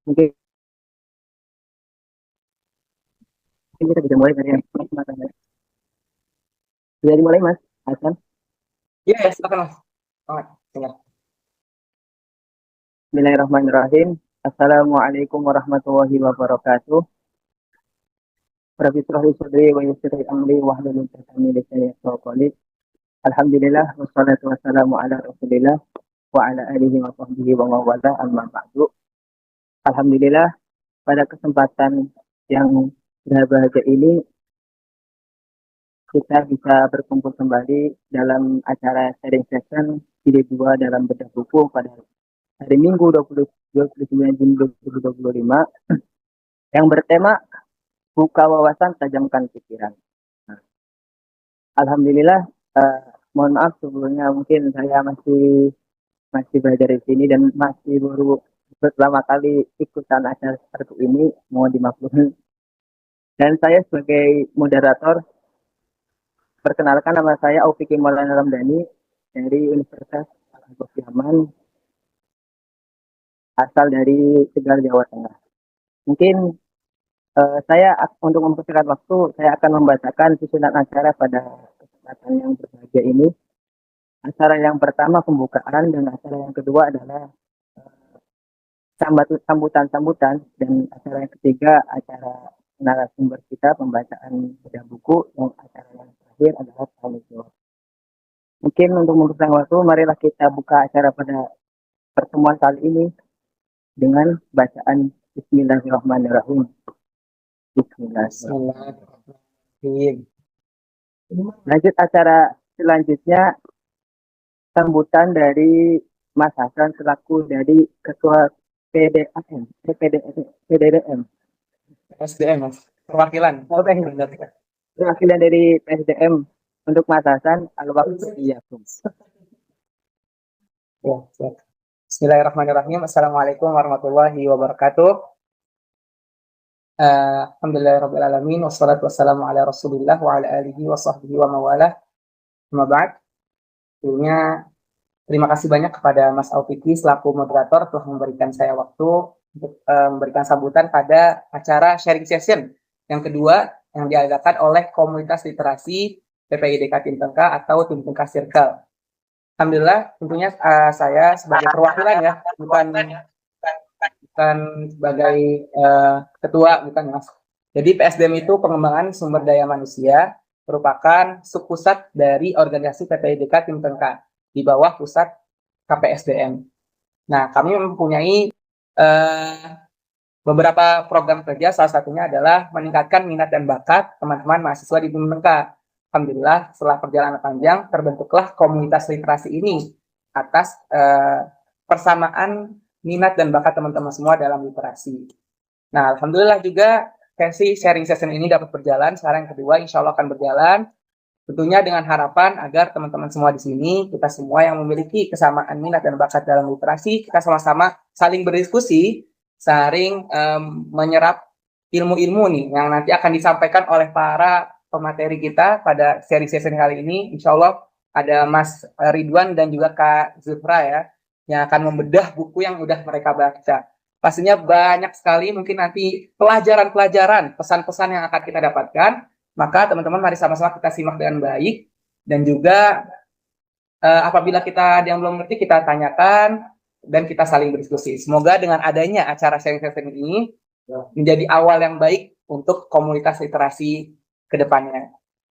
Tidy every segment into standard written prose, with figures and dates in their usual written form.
Mungkin kita bisa mulai dari yang pertama. Bisa dimulai Mas Hasan. Iya, ya, silakan Mas. Selamat. Silakan. Bismillahirrahmanirrahim. Assalamualaikum warahmatullahi wabarakatuh. Rabbi shrah li sadri wa yassir li amri wahlul 'uqdatam min lisani yafqahu qawli. Alhamdulillah wassalatu wassalamu ala Rasulillah wa ala alihi wa sahbihi wa mawala amma ba'du. Alhamdulillah pada kesempatan yang berbahagia ini kita bisa berkumpul kembali dalam acara sharing session jilid 2 dalam bedah buku pada hari Minggu 29 Juni 2025 yang bertema buka wawasan tajamkan pikiran. Nah, Alhamdulillah, eh, mohon maaf sebelumnya mungkin saya masih masih belajar di sini dan masih baru pertama kali ikutan acara seperti ini, mohon dimaklumi. Dan saya sebagai moderator, perkenalkan nama saya Aufik Maulana Ramdhani dari Universitas Al-Azhar Yaman, asal dari Tegal, Jawa Tengah. Mungkin saya untuk mempersingkat waktu, saya akan membacakan susunan acara pada kesempatan yang berbahagia ini. Acara yang pertama pembukaan dan acara yang kedua adalah sambutan-sambutan dan acara yang ketiga acara narasumber kita pembacaan bedah buku dan acara yang terakhir adalah tanya jawab. Mungkin untuk mempersingkat waktu, marilah kita buka acara pada pertemuan kali ini dengan bacaan Bismillahirrahmanirrahim. Bismillahirrahmanirrahim. Bismillahirrahmanirrahim. Lanjut acara selanjutnya sambutan dari Mas Hasan selaku dari Ketua PDAM, PDDM. SDM, Mas. Perwakilan. Perwakilan dari PSDM untuk Mas Hasan al-waktu iyakum. Ya, siap. Bismillahirrahmanirrahim. Assalamualaikum warahmatullahi wabarakatuh. Alhamdulillahirrahmanirrahim. Wassalatu wassalamu ala rasulillah wa ala alihi wa sahbihi wa mawalah. Amma ba'd. Sebelumnya, terima kasih banyak kepada Mas Aufiki selaku moderator telah memberikan saya waktu untuk memberikan sambutan pada acara sharing session yang kedua yang diadakan oleh komunitas literasi PPIDK Tim Tengka atau Tim Tengka Circle. Alhamdulillah, tentunya saya sebagai perwakilan ya, bukan sebagai ketua, bukan Mas. Jadi PSDM itu pengembangan sumber daya manusia merupakan subpusat dari organisasi PPIDK Tim Tengka di bawah pusat KPSDM. Nah, kami mempunyai beberapa program kerja, salah satunya adalah meningkatkan minat dan bakat teman-teman mahasiswa di Tim Tengka. Alhamdulillah, setelah perjalanan panjang, terbentuklah komunitas literasi ini atas persamaan minat dan bakat teman-teman semua dalam literasi. Nah, Alhamdulillah juga sesi sharing session ini dapat berjalan. Sekarang yang kedua, insya Allah akan berjalan. Tentunya dengan harapan agar teman-teman semua di sini, kita semua yang memiliki kesamaan minat dan bakat dalam literasi, kita sama-sama saling berdiskusi, saling menyerap ilmu-ilmu nih yang nanti akan disampaikan oleh para pemateri kita pada seri session kali ini. Insya Allah ada Mas Ridwan dan juga Kak Zufra ya, yang akan membedah buku yang udah mereka baca. Pastinya banyak sekali mungkin nanti pelajaran-pelajaran, pesan-pesan yang akan kita dapatkan. Maka teman-teman mari sama-sama kita simak dengan baik. Dan juga apabila kita ada yang belum ngerti, kita tanyakan dan kita saling berdiskusi. Semoga dengan adanya acara sharing session ini menjadi awal yang baik untuk komunitas literasi ke depannya.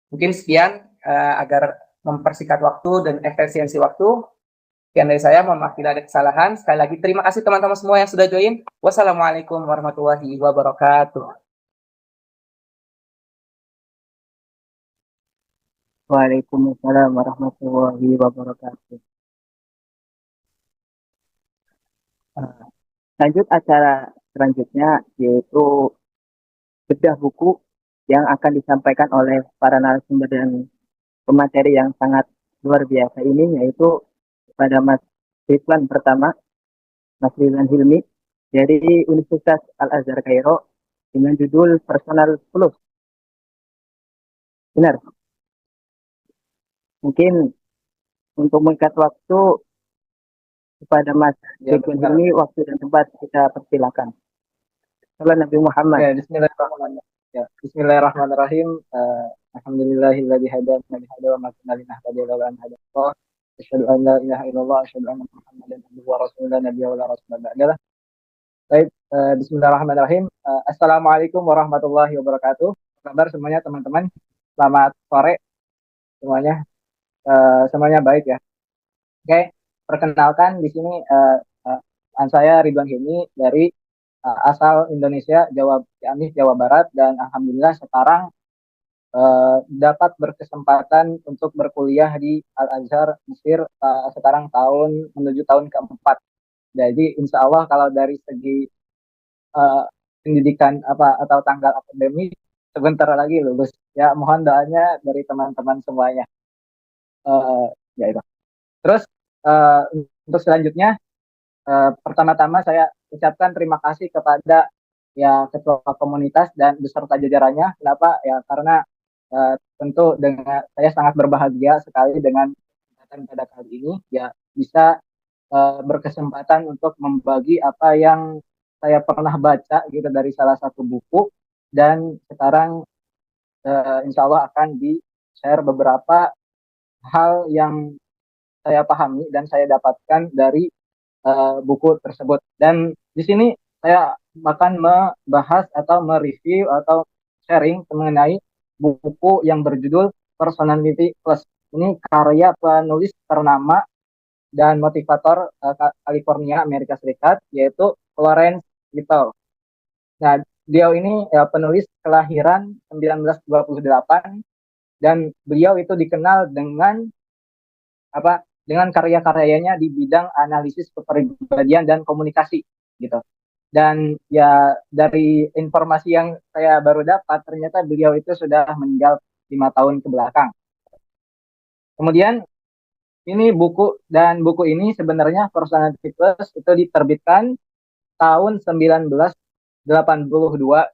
Mungkin sekian agar mempersingkat waktu dan efisiensi waktu. Sekian dari saya, mohon maaf bila ada kesalahan. Sekali lagi terima kasih teman-teman semua yang sudah join. Wassalamualaikum warahmatullahi wabarakatuh. Waalaikumsalam warahmatullahi wabarakatuh. Lanjut acara selanjutnya yaitu bedah buku yang akan disampaikan oleh para narasumber dan pemateri yang sangat luar biasa ini, yaitu pada Mas Ridwan pertama, Mas Ridwan Hilmi dari Universitas Al-Azhar Kairo dengan judul Personal Plus. Benar. Mungkin untuk mengikat waktu kepada Mas Ridwan Hilmi, waktu dan tempat kita persilakan. Salam Nabi Muhammad. Ya, Bismillahirrahmanirrahim. Ya, Bismillahirrahmanirrahim. Alhamdulillahilladzi hadana li hadza wa ma kunna linahtadiya laula an hadana Allah. Asyhadu an la ilaha illallah, asyhadu anna Muhammadan abduhu wa rasuluhu, nabiyya wa la rasula ba'dalah. Baik, Bismillahirrahmanirrahim. Assalamualaikum warahmatullahi wabarakatuh. Apa kabar semuanya teman-teman? Selamat sore semuanya. Semuanya baik ya. Oke, perkenalkan di sini saya Ridwan Hemi dari asal Indonesia, Ciamis, Jawa Barat, dan alhamdulillah sekarang dapat berkesempatan untuk berkuliah di Al-Azhar Mesir, sekarang menuju tahun keempat. Jadi insya Allah kalau dari segi uh, pendidikan atau tanggal akademik sebentar lagi lulus. Ya, mohon doanya dari teman-teman semuanya. Ya itu. Terus untuk selanjutnya, pertama-tama saya ucapkan terima kasih kepada ya ketua komunitas dan beserta jajarannya. Kenapa? Ya karena tentu dengan saya sangat berbahagia sekali dengan kesempatan pada kali ini ya bisa berkesempatan untuk membagi apa yang saya pernah baca gitu dari salah satu buku, dan sekarang insya Allah akan di-share beberapa hal yang saya pahami dan saya dapatkan dari buku tersebut. Dan di sini saya akan membahas atau mereview atau sharing mengenai buku yang berjudul Personality Plus. Ini karya penulis ternama dan motivator California, Amerika Serikat, yaitu Clarence Little. Nah, dia ini penulis kelahiran 1928, dan beliau itu dikenal dengan dengan karya-karyanya di bidang analisis kepribadian dan komunikasi gitu. Dan ya dari informasi yang saya baru dapat, ternyata beliau itu sudah meninggal 5 tahun ke belakang. Kemudian buku ini sebenarnya Personality Plus itu diterbitkan tahun 1982,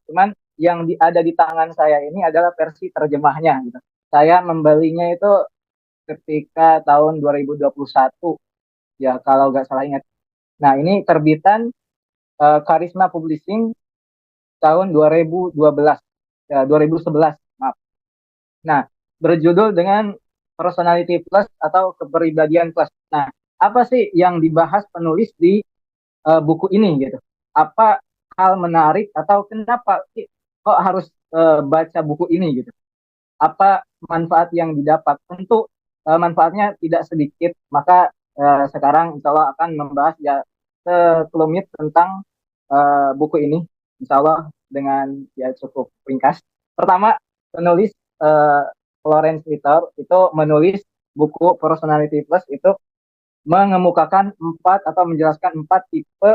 cuman yang ada di tangan saya ini adalah versi terjemahnya gitu. Saya membelinya itu ketika tahun 2021 ya kalau nggak salah ingat. Nah, ini terbitan Karisma Publishing tahun 2012 ya 2011, maaf. Nah, berjudul dengan Personality Plus atau kepribadian plus. Nah, apa sih yang dibahas penulis di buku ini gitu? Apa hal menarik atau kenapa kok harus baca buku ini gitu? Apa manfaat yang didapat? Tentu manfaatnya tidak sedikit. Maka sekarang insya Allah akan membahas ya sekelumit tentang buku ini, insya Allah dengan ya cukup ringkas. Pertama, penulis Clarence Little itu menulis buku Personality Plus itu mengemukakan menjelaskan 4 tipe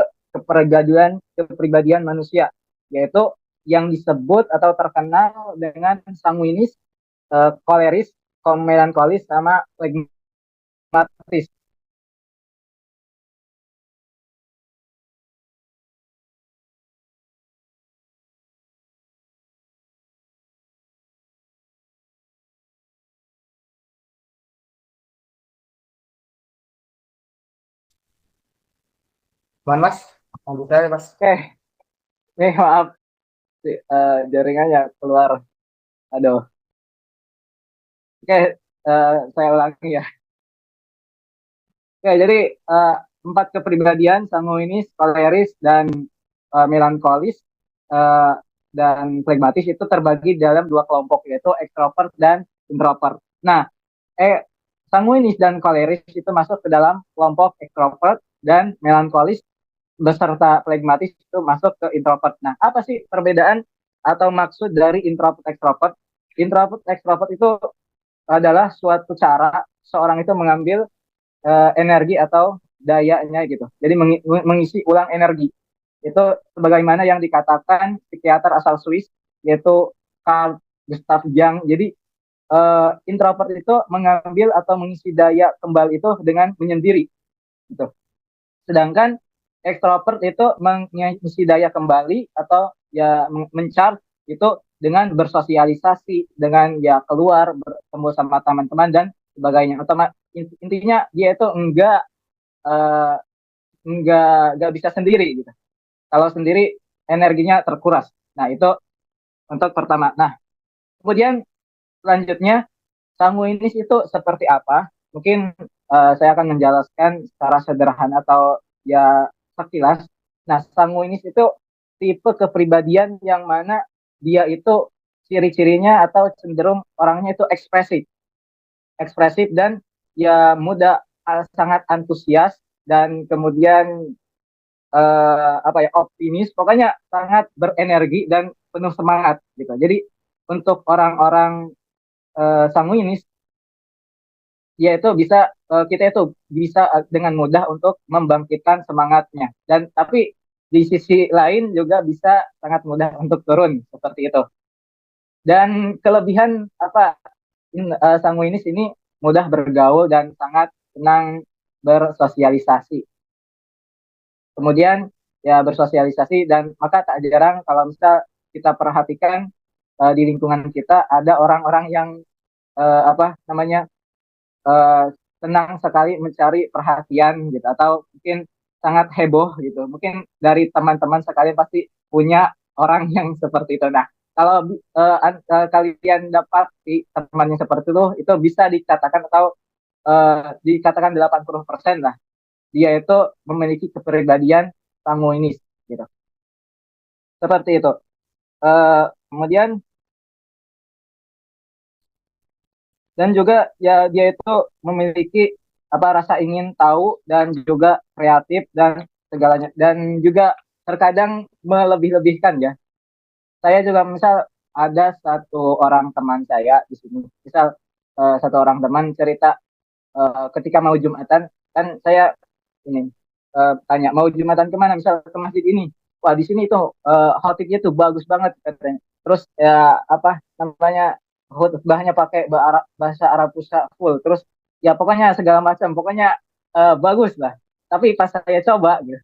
kepribadian manusia, yaitu yang disebut atau terkenal dengan sanguinis, koleris, melankolis, sama flegmatis. Mohon Mas, lanjut saya Mas. Maaf, jaringannya keluar. Aduh. Saya ulangi ya. Jadi 4 kepribadian, sanguinis, koleris, dan melankolis dan flegmatis itu terbagi dalam 2 kelompok, yaitu ekstrovert dan introvert. Nah, sanguinis dan koleris itu masuk ke dalam kelompok ekstrovert, dan melankolis beserta flegmatis itu masuk ke introvert. Nah, apa sih perbedaan atau maksud dari introvert ekstrovert? Introvert ekstrovert itu adalah suatu cara seorang itu mengambil energi atau dayanya gitu. Jadi mengisi ulang energi. Itu sebagaimana yang dikatakan psikiater asal Swiss, yaitu Carl Gustav Jung. Jadi introvert itu mengambil atau mengisi daya kembali itu dengan menyendiri gitu. Sedangkan ekstrovert itu mengisi daya kembali atau ya mencharge itu dengan bersosialisasi, dengan ya keluar bertemu sama teman-teman dan sebagainya. Intinya dia itu enggak bisa sendiri gitu. Kalau sendiri energinya terkuras. Nah, itu untuk pertama. Nah, kemudian selanjutnya sanguinis itu seperti apa? Mungkin saya akan menjelaskan secara sederhana atau ya sekilas. Nah, sanguinis itu tipe kepribadian yang mana dia itu ciri-cirinya atau cenderung orangnya itu ekspresif, ekspresif dan ya mudah sangat antusias dan kemudian apa ya optimis, pokoknya sangat berenergi dan penuh semangat gitu. Jadi untuk orang-orang sanguinis ya itu bisa kita itu bisa dengan mudah untuk membangkitkan semangatnya dan tapi di sisi lain juga bisa sangat mudah untuk turun seperti itu dan kelebihan apa sanguinis ini mudah bergaul dan sangat senang bersosialisasi kemudian ya bersosialisasi dan maka tak jarang kalau misal kita perhatikan di lingkungan kita ada orang-orang yang apa namanya eh, senang sekali mencari perhatian gitu atau mungkin sangat heboh gitu. Mungkin dari teman-teman sekalian pasti punya orang yang seperti itu. Nah, kalau kalian dapat di teman yang seperti itu bisa dikatakan atau dikatakan 80% lah. Dia itu memiliki kepribadian sanguinis gitu. Seperti itu. Kemudian dan juga ya dia itu memiliki apa rasa ingin tahu dan juga kreatif dan segalanya dan juga terkadang melebih-lebihkan ya. Saya juga misal ada satu orang teman saya di sini, misal satu orang teman cerita ketika mau Jumatan kan saya ini tanya mau Jumatan kemana misal ke masjid ini. Wah di sini tuh khotibnya tuh bagus banget katanya. Terus ya apa namanya khutbahnya pakai bahasa Arab full. Terus ya pokoknya segala macam. Pokoknya bagus lah. Tapi pas saya coba gitu.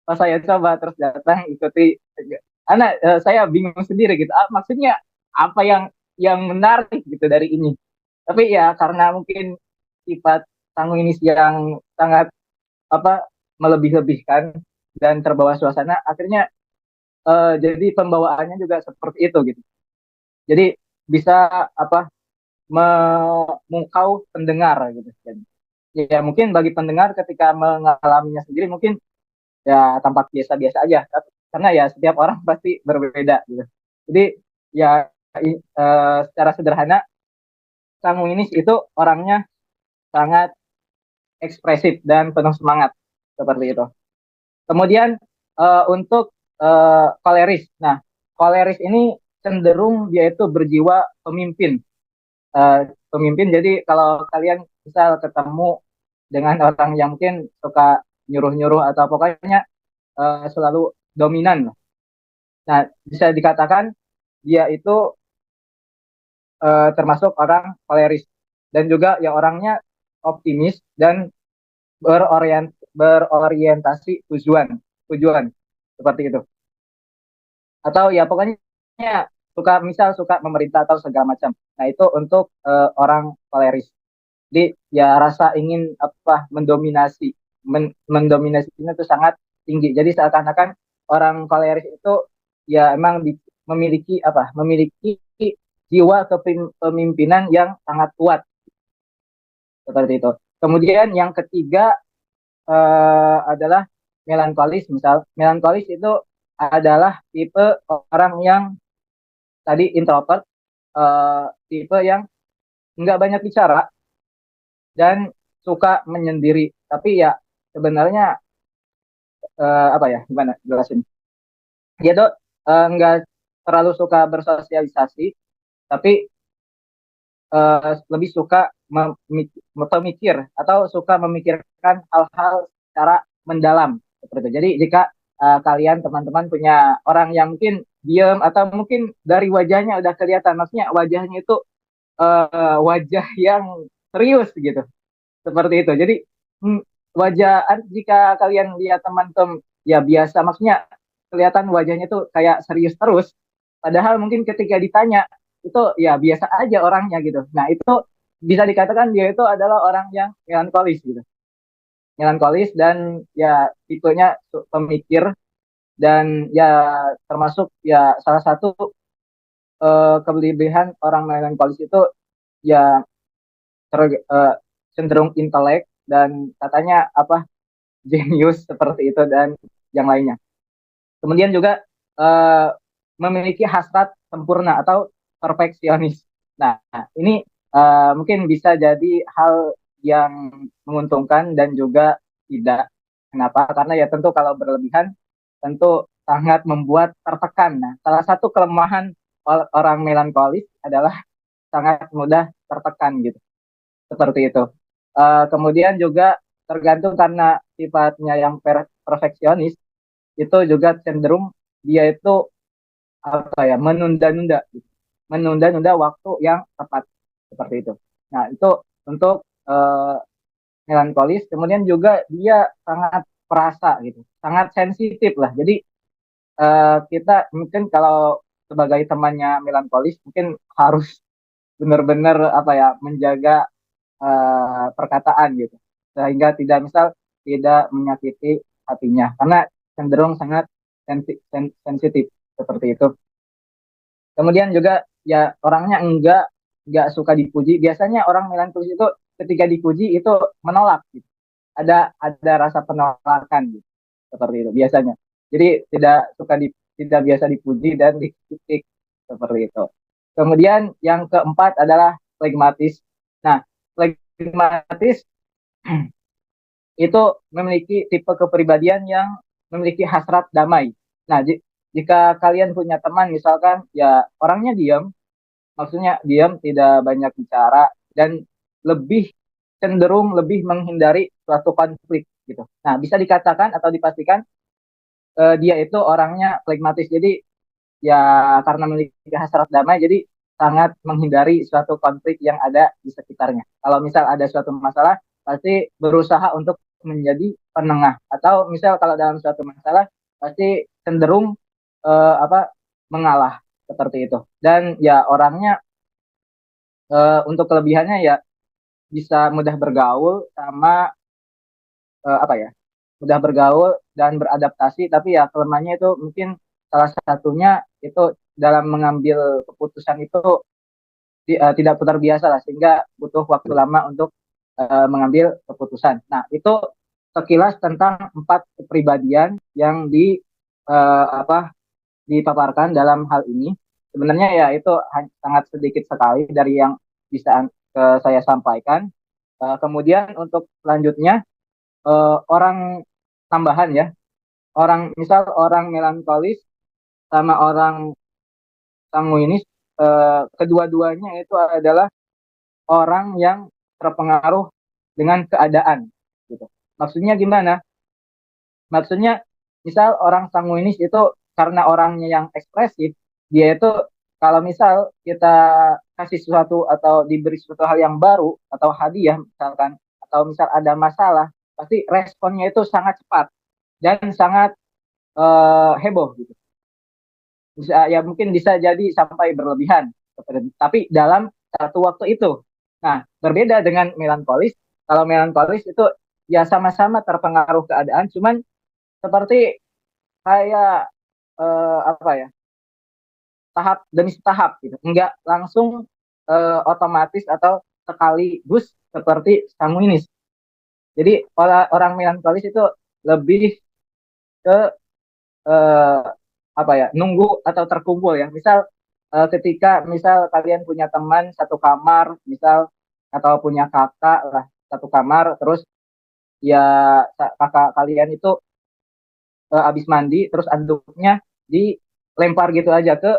Pas saya coba terus datang ikuti anak saya bingung sendiri gitu. Ah, maksudnya apa yang menarik gitu dari ini. Tapi ya karena mungkin sifat sanguinis yang sangat apa melebih-lebihkan dan terbawa suasana akhirnya jadi pembawaannya juga seperti itu gitu jadi bisa apa memukau pendengar gitu jadi ya mungkin bagi pendengar ketika mengalaminya sendiri mungkin ya tampak biasa-biasa aja karena ya setiap orang pasti berbeda gitu jadi ya secara sederhana sanguinis itu orangnya sangat ekspresif dan penuh semangat seperti itu. Kemudian untuk koleris. Nah, koleris ini cenderung dia itu berjiwa pemimpin. Pemimpin. Jadi kalau kalian misal ketemu dengan orang yang mungkin suka nyuruh-nyuruh atau pokoknya selalu dominan. Nah, bisa dikatakan dia itu termasuk orang koleris dan juga ya orangnya optimis dan berorientasi tujuan tujuan seperti itu atau ya pokoknya suka misal suka memerintah atau segala macam nah itu untuk orang koleris jadi ya rasa ingin apa mendominasi mendominasi itu sangat tinggi jadi seakan-akan orang koleris itu ya emang memiliki apa memiliki jiwa kepemimpinan yang sangat kuat seperti itu kemudian yang ketiga adalah melankolis misal melankolis itu adalah tipe orang yang tadi introvert tipe yang nggak banyak bicara dan suka menyendiri tapi ya sebenarnya apa ya gimana jelasin dia tuh nggak terlalu suka bersosialisasi tapi lebih suka memikir atau suka memikirkan hal-hal secara mendalam seperti itu. Jadi jika kalian teman-teman punya orang yang mungkin diam atau mungkin dari wajahnya udah kelihatan, maksudnya wajahnya itu wajah yang serius gitu, seperti itu. Jadi hmm, wajah jika kalian lihat teman-teman ya biasa, maksudnya kelihatan wajahnya tuh kayak serius terus, padahal mungkin ketika ditanya itu ya biasa aja orangnya gitu. Nah itu bisa dikatakan dia itu adalah orang yang melankolis gitu. Melankolis dan ya tipenya pemikir dan ya termasuk ya salah satu kelebihan orang melankolis itu ya cenderung intelek dan katanya apa jenius seperti itu dan yang lainnya. Kemudian juga eh, memiliki hasrat sempurna atau perfeksionis. Nah, ini mungkin bisa jadi hal yang menguntungkan dan juga tidak. Kenapa? Karena ya tentu kalau berlebihan tentu sangat membuat tertekan. Nah, salah satu kelemahan orang melankolis adalah sangat mudah tertekan gitu. Seperti itu. Kemudian juga tergantung karena sifatnya yang perfeksionis itu juga cenderung dia itu apa ya menunda-nunda gitu. Menunda-nunda waktu yang tepat seperti itu. Nah, itu untuk melankolis, kemudian juga dia sangat perasa gitu, sangat sensitif lah. Jadi kita mungkin kalau sebagai temannya melankolis mungkin harus benar-benar apa ya menjaga perkataan gitu, sehingga tidak misal tidak menyakiti hatinya karena cenderung sangat sensitif seperti itu. Kemudian juga ya orangnya enggak suka dipuji. Biasanya orang melankolis itu ketika dipuji itu menolak gitu. Ada rasa penolakan gitu. Seperti itu biasanya. Jadi tidak biasa dipuji dan dikritik seperti itu. Kemudian yang keempat adalah flegmatis. Nah, flegmatis itu memiliki tipe kepribadian yang memiliki hasrat damai. Nah, jika kalian punya teman misalkan ya orangnya diam, maksudnya diam tidak banyak bicara dan lebih cenderung lebih menghindari suatu konflik gitu. Nah, bisa dikatakan atau dipastikan dia itu orangnya flegmatis. Jadi ya karena memiliki hasrat damai jadi sangat menghindari suatu konflik yang ada di sekitarnya. Kalau misal ada suatu masalah pasti berusaha untuk menjadi penengah atau misal kalau dalam suatu masalah pasti cenderung apa mengalah seperti itu. Dan ya orangnya untuk kelebihannya ya bisa mudah bergaul sama apa ya mudah bergaul dan beradaptasi tapi ya kelemahannya itu mungkin salah satunya itu dalam mengambil keputusan itu tidak putar biasa lah sehingga butuh waktu lama untuk mengambil keputusan. Nah, itu sekilas tentang empat kepribadian yang apa dipaparkan dalam hal ini. Sebenarnya ya itu sangat sedikit sekali dari yang bisa saya sampaikan. Kemudian untuk selanjutnya orang tambahan ya, misal orang melankolis sama orang sanguinis, kedua-duanya itu adalah orang yang terpengaruh dengan keadaan gitu. Maksudnya gimana? Maksudnya misal orang sanguinis itu karena orangnya yang ekspresif, dia itu kalau misal kita kasih sesuatu atau diberi sesuatu hal yang baru atau hadiah misalkan atau misal ada masalah, pasti responnya itu sangat cepat dan sangat heboh gitu. Bisa ya mungkin bisa jadi sampai berlebihan, tapi dalam satu waktu itu. Nah, berbeda dengan melankolis. Kalau melankolis itu ya sama-sama terpengaruh keadaan, cuman seperti kayak apa ya tahap demi tahap gitu, enggak langsung otomatis atau sekaligus seperti sanguinis. Jadi orang melankolis itu lebih ke eh, apa ya nunggu atau terkumpul ya. Misal ketika misal kalian punya teman satu kamar, misal atau punya kakak lah satu kamar, terus ya kakak kalian itu habis mandi, terus anduknya dilempar gitu aja ke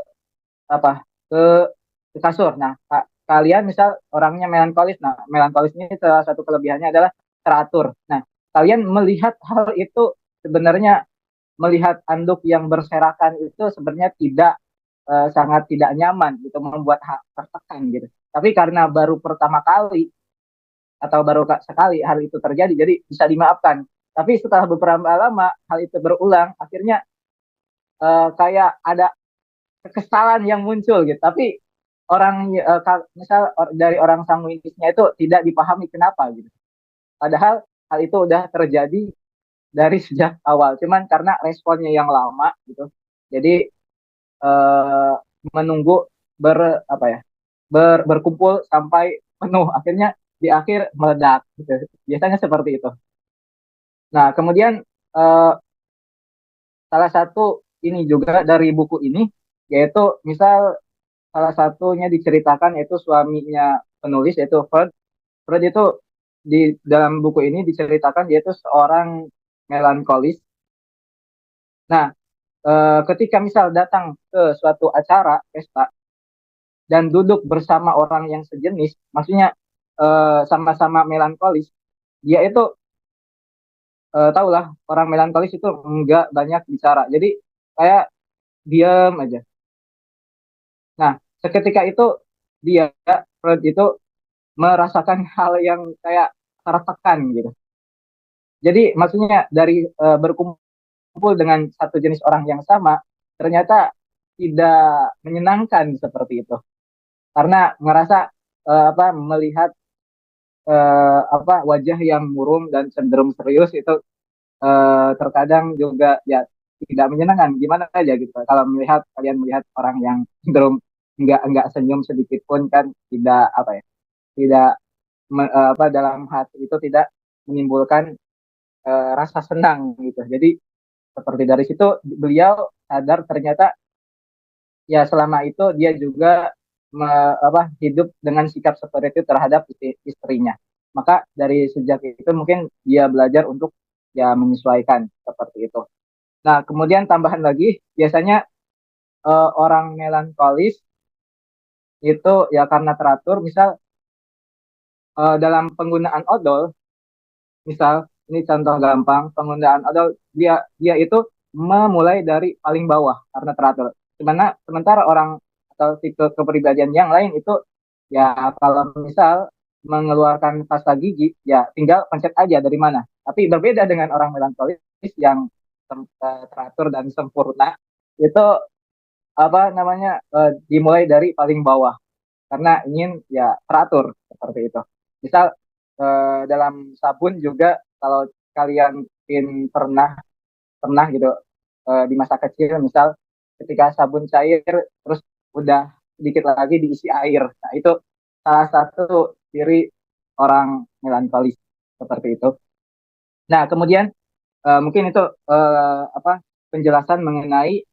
apa ke, ke kasur. Nah, kalian misal orangnya melankolis. Nah, melankolis ini salah satu kelebihannya adalah teratur. Nah, kalian melihat hal itu sebenarnya melihat anduk yang berserakan itu sebenarnya sangat tidak nyaman gitu membuat tertekan gitu. Tapi karena baru pertama kali atau baru sekali hal itu terjadi jadi bisa dimaafkan. Tapi setelah beberapa lama hal itu berulang akhirnya kayak ada kekesalan yang muncul gitu. Tapi orang misal dari orang sanguinisnya itu tidak dipahami kenapa gitu. Padahal hal itu udah terjadi dari sejak awal. Cuman karena responnya yang lama gitu, jadi eh, menunggu apa ya, berkumpul sampai penuh. Akhirnya di akhir meledak gitu. Biasanya seperti itu. Nah, kemudian eh, salah satu ini juga dari buku ini, yaitu misal salah satunya diceritakan yaitu suaminya penulis yaitu Freud. Freud itu di dalam buku ini diceritakan dia itu seorang melankolis. Nah, ketika misal datang ke suatu acara pesta dan duduk bersama orang yang sejenis, maksudnya sama-sama melankolis, dia itu tahulah orang melankolis itu enggak banyak bicara. Jadi kayak diam aja. Nah, seketika itu dia Freud itu merasakan hal yang kayak tertekan gitu. Jadi maksudnya dari berkumpul dengan satu jenis orang yang sama ternyata tidak menyenangkan seperti itu. Karena ngerasa apa melihat apa wajah yang murung dan cenderung serius itu terkadang juga ya tidak menyenangkan gimana aja gitu kalau kalian melihat orang yang cenderung enggak senyum sedikit pun kan tidak apa ya tidak apa dalam hati itu tidak menimbulkan rasa senang gitu jadi seperti dari situ beliau sadar ternyata ya selama itu dia juga hidup dengan sikap seperti itu terhadap istrinya. Maka dari sejak itu mungkin dia belajar untuk ya menyesuaikan seperti itu. Nah, kemudian tambahan lagi, biasanya orang melankolis itu ya karena teratur, misal dalam penggunaan odol, misal ini contoh gampang, penggunaan odol dia dia itu memulai dari paling bawah karena teratur. Sementara orang atau tipe kepribadian yang lain itu ya kalau misal mengeluarkan pasta gigi ya tinggal pencet aja dari mana. Tapi berbeda dengan orang melankolis yang teratur dan sempurna itu apa namanya dimulai dari paling bawah karena ingin ya teratur seperti itu. Misal dalam sabun juga kalau kalian mungkin pernah pernah gitu di masa kecil misal ketika sabun cair terus udah sedikit lagi diisi air. Nah, itu salah satu ciri orang melankolis seperti itu. Nah, kemudian mungkin itu apa penjelasan mengenai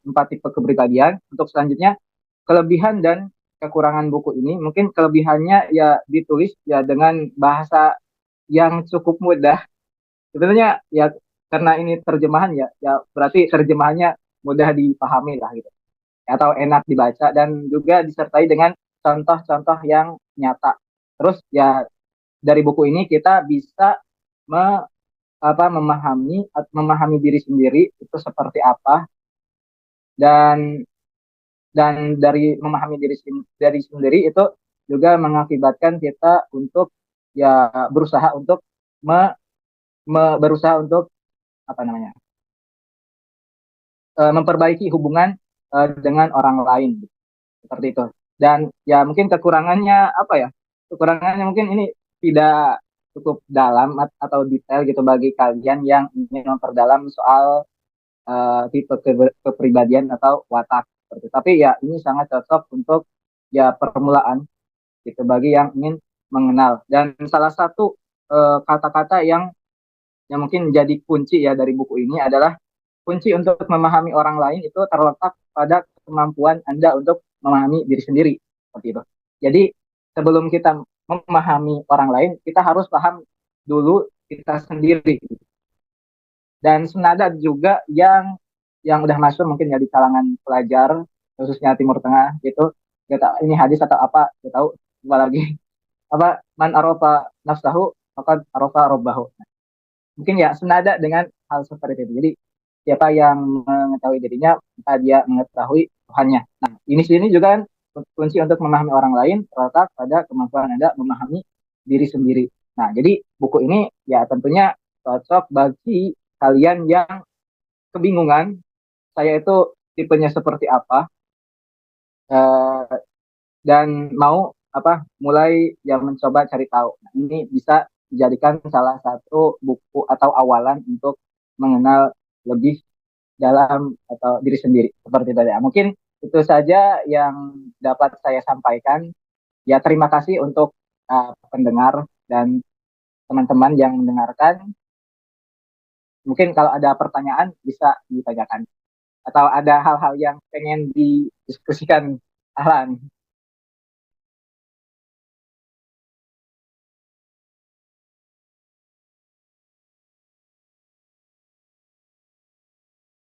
empat tipe kepribadian. Untuk selanjutnya kelebihan dan kekurangan buku ini mungkin kelebihannya ya ditulis ya dengan bahasa yang cukup mudah sebenarnya ya karena ini terjemahan ya ya berarti terjemahannya mudah dipahami lah gitu atau enak dibaca dan juga disertai dengan contoh-contoh yang nyata terus ya dari buku ini kita bisa me, memahami diri sendiri itu seperti apa dan dari memahami dari sendiri itu juga mengakibatkan kita untuk ya berusaha untuk berusaha untuk apa namanya memperbaiki hubungan dengan orang lain seperti itu dan ya mungkin kekurangannya apa ya kekurangannya mungkin ini tidak cukup dalam atau detail gitu bagi kalian yang ingin memperdalam soal tipe kepribadian atau watak seperti itu. Tapi ya ini sangat cocok untuk ya permulaan gitu bagi yang ingin mengenal dan salah satu kata-kata yang mungkin jadi kunci ya dari buku ini adalah kunci untuk memahami orang lain itu terletak pada kemampuan Anda untuk memahami diri sendiri seperti itu. Jadi sebelum kita memahami orang lain, kita harus paham dulu kita sendiri. Dan senada juga yang udah masuk mungkin ya di kalangan pelajar khususnya Timur Tengah gitu. Kita ini hadis atau apa, kita tahu apalagi apa man arofa nafsahu maka arofa robbahu. Mungkin ya senada dengan hal seperti itu. Jadi siapa yang mengetahui dirinya, maka dia mengetahui Tuhannya. Nah, ini sini juga kan kunci untuk memahami orang lain terletak pada kemampuan Anda memahami diri sendiri. Nah, jadi buku ini ya tentunya cocok bagi kalian yang kebingungan, saya itu tipenya seperti apa, eh, dan mau apa mulai ya mencoba cari tahu. Nah, ini bisa dijadikan salah satu buku atau awalan untuk mengenal lebih dalam atau diri sendiri seperti itu ya. Mungkin itu saja yang dapat saya sampaikan. Ya, terima kasih untuk pendengar dan teman-teman yang mendengarkan. Mungkin kalau ada pertanyaan bisa ditanyakan atau ada hal-hal yang pengen didiskusikan, Alan.